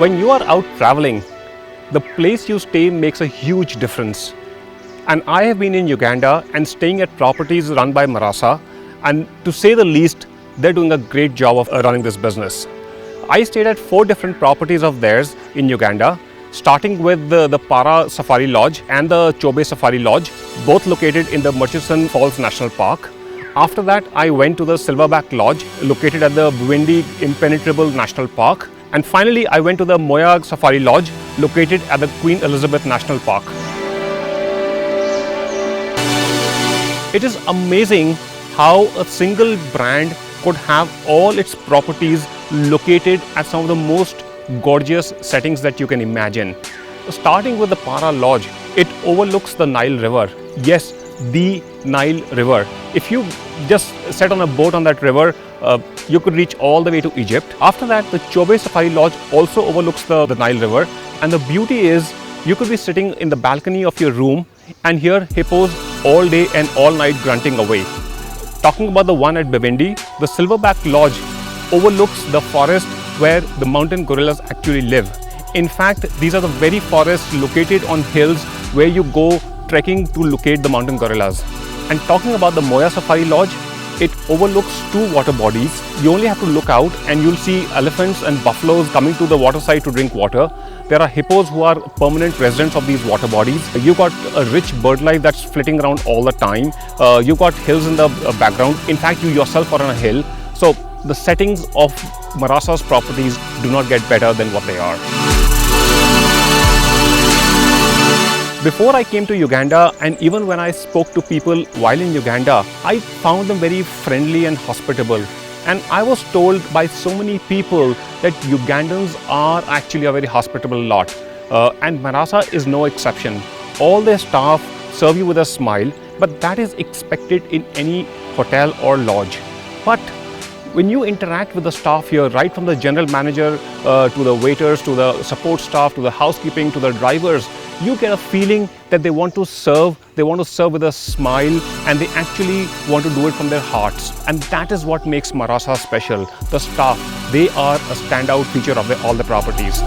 When you are out traveling, the place you stay makes a huge difference. And I have been in Uganda and staying at properties run by Murasa, and to say the least, they're doing a great job of running this business. I stayed at 4 different properties of theirs in Uganda, starting with the Paraa Safari Lodge and the Chobe Safari Lodge, both located in the Murchison Falls National Park. After that, I went to the Silverback Lodge, located at the Bwindi Impenetrable National Park. And finally, I went to the Mweya Safari Lodge, located at the Queen Elizabeth National Park. It is amazing how a single brand could have all its properties located at some of the most gorgeous settings that you can imagine. Starting with the Paraa Lodge, it overlooks the Nile River. Yes, the Nile River. If you just set on a boat on that river, you could reach all the way to Egypt. After that, the Chobe Safari Lodge also overlooks the Nile River. And the beauty is, you could be sitting in the balcony of your room and hear hippos all day and all night grunting away. Talking about the one at Bwindi, the Silverback Lodge overlooks the forest where the mountain gorillas actually live. In fact, these are the very forests located on hills where you go trekking to locate the mountain gorillas. And talking about the Mweya Safari Lodge, it overlooks 2 water bodies. You only have to look out and you'll see elephants and buffaloes coming to the waterside to drink water. There are hippos who are permanent residents of these water bodies. You've got a rich bird life that's flitting around all the time. You've got hills in the background. In fact, you yourself are on a hill. So the settings of Marasa's properties do not get better than what they are. Before I came to Uganda, and even when I spoke to people while in Uganda, I found them very friendly and hospitable. And I was told by so many people that Ugandans are actually a very hospitable lot. And Murasa is no exception. All their staff serve you with a smile, but that is expected in any hotel or lodge. But when you interact with the staff here, right from the general manager to the waiters, to the support staff, to the housekeeping, to the drivers, you get a feeling that they want to serve with a smile, and they actually want to do it from their hearts. And that is what makes Murasa special. The staff, they are a standout feature of all the properties.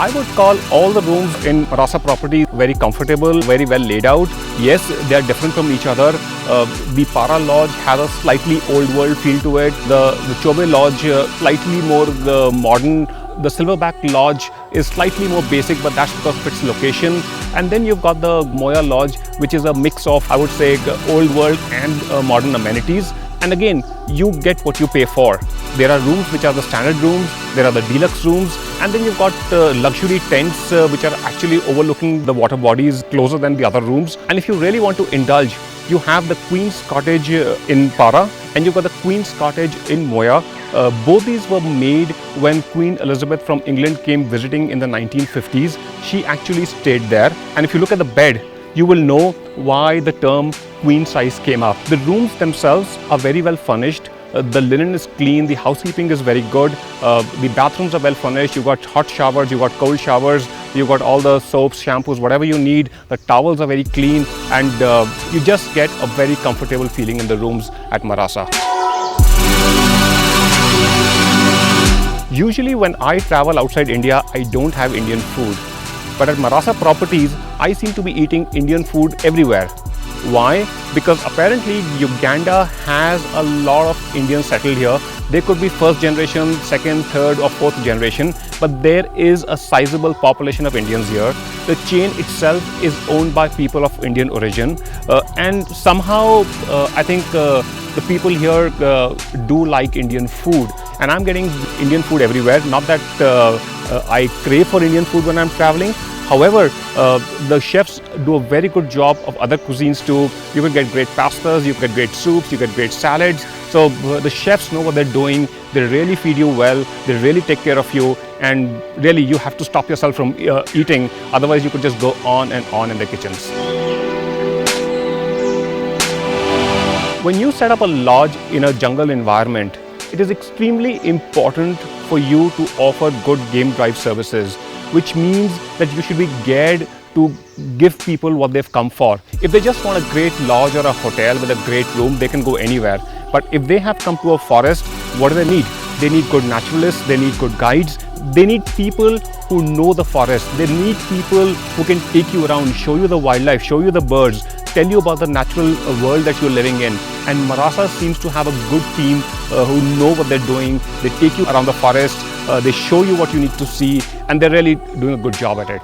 I would call all the rooms in Murasa property very comfortable, very well laid out. Yes, they are different from each other. The Paraa Lodge has a slightly old world feel to it. The Chobe Lodge, slightly more modern. The Silverback Lodge is slightly more basic, but that's because of its location. And then you've got the Mweya Lodge, which is a mix of, I would say, old world and modern amenities. And again, you get what you pay for. There are rooms which are the standard rooms, there are the deluxe rooms, and then you've got luxury tents which are actually overlooking the water bodies closer than the other rooms. And if you really want to indulge, you have the Queen's Cottage in Paraa, and you've got the Queen's Cottage in Mweya. Both these were made when Queen Elizabeth from England came visiting in the 1950s. She actually stayed there. And if you look at the bed, you will know why the term queen size came up. The rooms themselves are very well furnished. The linen is clean, the housekeeping is very good, the bathrooms are well furnished, you've got hot showers, you've got cold showers, you've got all the soaps, shampoos, whatever you need. The towels are very clean, and you just get a very comfortable feeling in the rooms at Murasa. Usually when I travel outside India, I don't have Indian food. But at Murasa properties, I seem to be eating Indian food everywhere. Why? Because apparently Uganda has a lot of Indians settled here. They could be first generation, second, third or fourth generation, but there is a sizable population of Indians here. The chain itself is owned by people of Indian origin, and somehow I think the people here do like Indian food, and I'm getting Indian food everywhere. Not that I crave for Indian food when I'm traveling. However, the chefs do a very good job of other cuisines too. You can get great pastas, you get great soups, you get great salads. So the chefs know what they're doing. They really feed you well. They really take care of you. And really, you have to stop yourself from eating. Otherwise, you could just go on and on in the kitchens. When you set up a lodge in a jungle environment, it is extremely important for you to offer good game drive services, which means that you should be geared to give people what they've come for. If they just want a great lodge or a hotel with a great room, they can go anywhere. But if they have come to a forest, what do they need? They need good naturalists, they need good guides, they need people who know the forest, they need people who can take you around, show you the wildlife, show you the birds, tell you about the natural world that you're living in. And Murasa seems to have a good team who know what they're doing. They take you around the forest, they show you what you need to see, and they're really doing a good job at it.